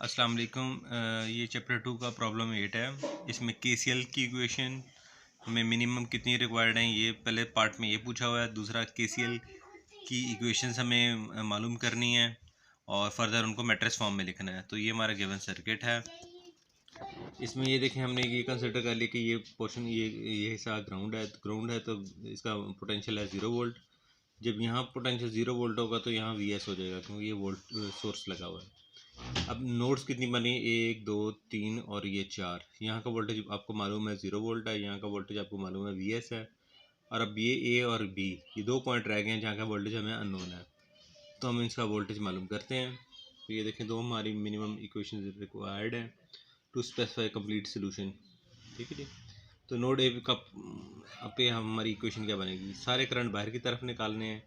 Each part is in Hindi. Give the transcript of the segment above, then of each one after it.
अस्सलाम वालेकुम। ये चैप्टर 2 का प्रॉब्लम 8 है। इसमें केसीएल की इक्वेशन में मिनिमम कितनी रिक्वायर्ड हैं ये पहले पार्ट में ये पूछा हुआ है। दूसरा केसीएल की इक्वेशंस हमें मालूम करनी है और फर्दर उनको मैट्रिक्स फॉर्म में लिखना है। तो ये हमारा गिवन सर्किट है। इसमें ये देखें, हमने ये कंसिडर कर लिया कि ये पोर्शन ये हिस्सा ग्राउंड है तो इसका पोटेंशियल है 0 वोल्ट। जब यहाँ पोटेंशियल 0 वोल्ट होगा तो यहाँ वीएस हो जाएगा क्योंकि ये वोल्ट सोर्स लगा हुआ है। अब नोड्स कितनी बनी, 1 2 3 और ये 4। यहाँ का वोल्टेज आपको मालूम है 0 वोल्ट है, यहाँ का वोल्टेज आपको मालूम है वीएस है। और अब ये ए और बी, ये 2 पॉइंट रह गए हैं जहाँ का वोल्टेज हमें अननोन है। तो हम इसका वोल्टेज मालूम करते हैं। तो ये देखें, 2 हमारी मिनिमम इक्वेशन रिक्वायर्ड है टू स्पेसिफाई कंप्लीट सोल्यूशन। ठीक है जी। तो नोड ए का पे हमारी इक्वेशन क्या बनेगी, सारे करंट बाहर की तरफ निकालने हैं।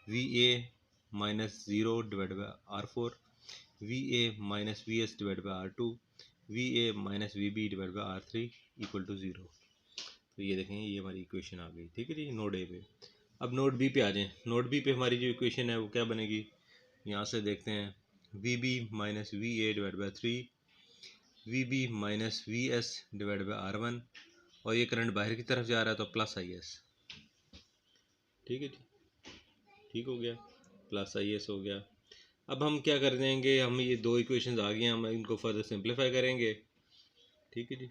V A minus 0 divide by R4, V A minus V S divide by R2, V A minus V B divide by R3 equal to 0। तो ये देखें, ये हमारी इक्वेशन आ गई। ठीक है जी, नोड ए पे। अब नोड बी पे आ जाएं। नोड बी पे हमारी जो इक्वेशन है वो क्या बनेगी, यहाँ से देखते हैं। V B minus V A divide by 3, V B minus V S divide by R1, और ये करंट बाहर की तरफ जा रहा है तो प्लस आई एस। ठीक है जी, ठीक हो गया, प्लस आई एस हो गया। अब हम क्या कर देंगे, हम ये 2 इक्वेशंस आ गई हैं, हम इनको फर्दर सिंप्लीफाई करेंगे। ठीक है जी।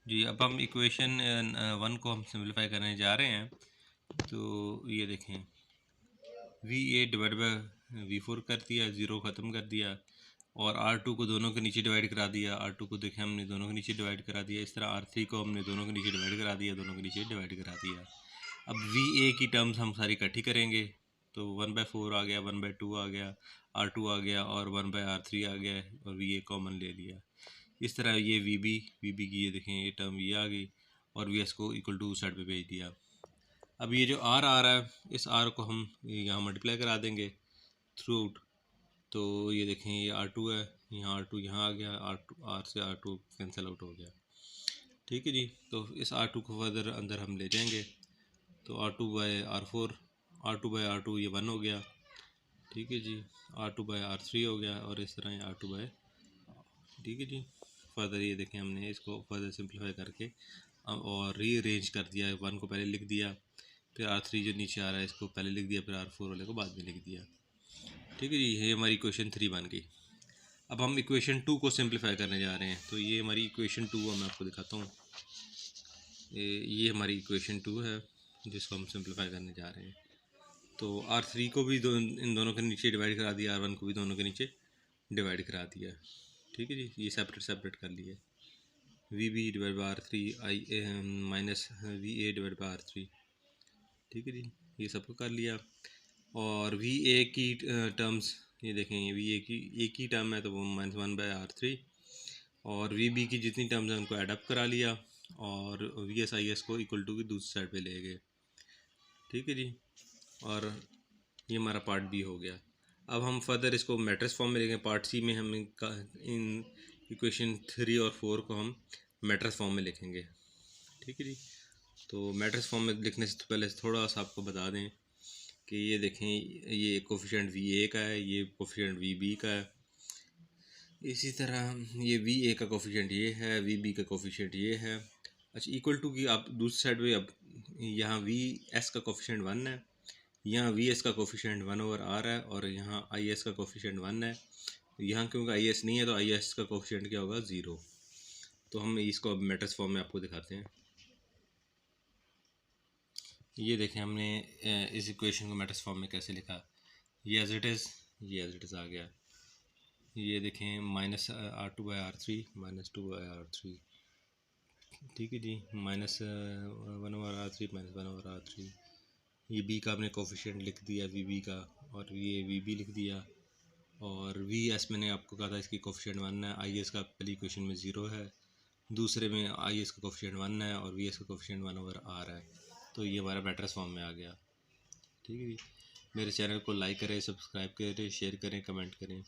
जी, अब हम इक्वेशन 1 को हम सिंप्लीफाई करने जा रहे हैं। तो ये देखें, V A divide by V 4 कर दिया, 0 ख़त्म कर दिया, और R2 को दोनों के नीचे डिवाइड करा दिया। R2 को देखें हमने दोनों के नीचे डिवाइड करा दिया। इस तरह R3 को हमने दोनों के नीचे डिवाइड करा दिया, दोनों के नीचे डिवाइड करा दिया। अब वी ए की टर्म्स हम सारी इकट्ठी करेंगे। तो 1/4 आ गया, 1/2 आ गया, R2 आ गया और 1/R3 आ गया, और वी ए कॉमन ले लिया। इस तरह ये वी बी की ये देखें, ये टर्म ये आ गई, और वी एस को इक्वल टू साइड पे भेज दिया। अब ये जो आर आ रहा है, इस आर को हम यहाँ मल्टीप्लाई करा देंगे थ्रू आउट। तो ये देखें, ये R2 है, यहाँ R2 यहाँ आ गया, R से R2 कैंसिल आउट हो गया। ठीक है जी। तो इस R2 को फर्दर अंदर हम ले जाएंगे। तो R2/R4, R2/R2 ये 1 हो गया। ठीक है जी। R2/R3 हो गया, और इस तरह R2/। ठीक है जी। फर्दर ये देखें, हमने इसको फर्दर सिंप्लीफाई करके और रीअरेंज कर दिया। 1 को पहले लिख दिया, फिर R3 जो नीचे आ रहा है इसको पहले लिख दिया, फिर R4 वाले को बाद में लिख दिया। ठीक है जी, ये हमारी इक्वेशन 3 बन गई। अब हम इक्वेशन 2 को सिंप्लीफाई करने जा रहे हैं। तो ये हमारी इक्वेशन 2 मैं आपको दिखाता हूँ। ये हमारी इक्वेशन 2 है जिसको हम सिंप्लीफाई करने जा रहे हैं। तो R3 को भी इन दोनों के नीचे डिवाइड करा दिया, R1 को भी दोनों के नीचे डिवाइड करा दिया। ठीक है जी, ये सेपरेट कर लिए। V B divide by R3 I minus V A divide by R3। ठीक है जी, ये सबको कर लिया। और वी ए की टर्म्स ये देखें, ये वी ए की एक ही टर्म है तो वो -1/R3, और वी बी की जितनी टर्म्स हैं उनको एडअप करा लिया, और वी एस आई एस को इक्वल टू की दूसरी साइड पे ले गए। ठीक है जी, और ये हमारा पार्ट बी हो गया। अब हम फर्दर इसको मैट्रिक्स फॉर्म में लिखेंगे। पार्ट सी में हम इन इक्वेशन 3 और 4 को हम मैट्रिक्स फॉर्म में लिखेंगे। ठीक है जी। तो मैट्रिक्स फॉर्म में लिखने से पहले थोड़ा सा आपको बता दें कि ये देखें, ये कोफिशिएंट वी ए का है, ये कोफिशिएंट वी बी का है। इसी तरह ये वी ए का कोफिशिएंट ये है, वी बी का कोफिशिएंट ये है। अच्छा, इक्वल टू की आप दूसरी साइड पे, अब यहाँ वी एस का कोफिशिएंट 1 है, यहाँ वी एस का कोफिशिएंट 1/r है, और यहाँ आई एस का कोफिशिएंट 1 है। यहाँ क्योंकि आई एस नहीं है तो आई एस का कोफिशिएंट क्या होगा, 0। तो हम इसको अब मैट्रिक्स फॉर्म में आपको दिखाते हैं। ये देखें, हमने इस इक्वेशन को मैट्रिक्स फॉर्म में कैसे लिखा। ये एज इट इज़ आ गया। ये देखें, -R2/R3 -2/R3। ठीक है जी, -1/R3 -1/R3। ये बी का आपने कोफिशिएंट लिख दिया, वी बी का, और ये वी बी लिख दिया। और वी एस मैंने आपको कहा था इसकी कोफिशिएंट 1 है। आई एस का पहली इक्वेशन में 0 है, दूसरे में आई एस का कोफिशिएंट 1 है, और वी एस का कोफिशिएंट 1/r है। तो ये हमारा मैट्रिक्स फॉर्म में आ गया। ठीक है जी। मेरे चैनल को लाइक करें, सब्सक्राइब करें, शेयर करें, कमेंट करें।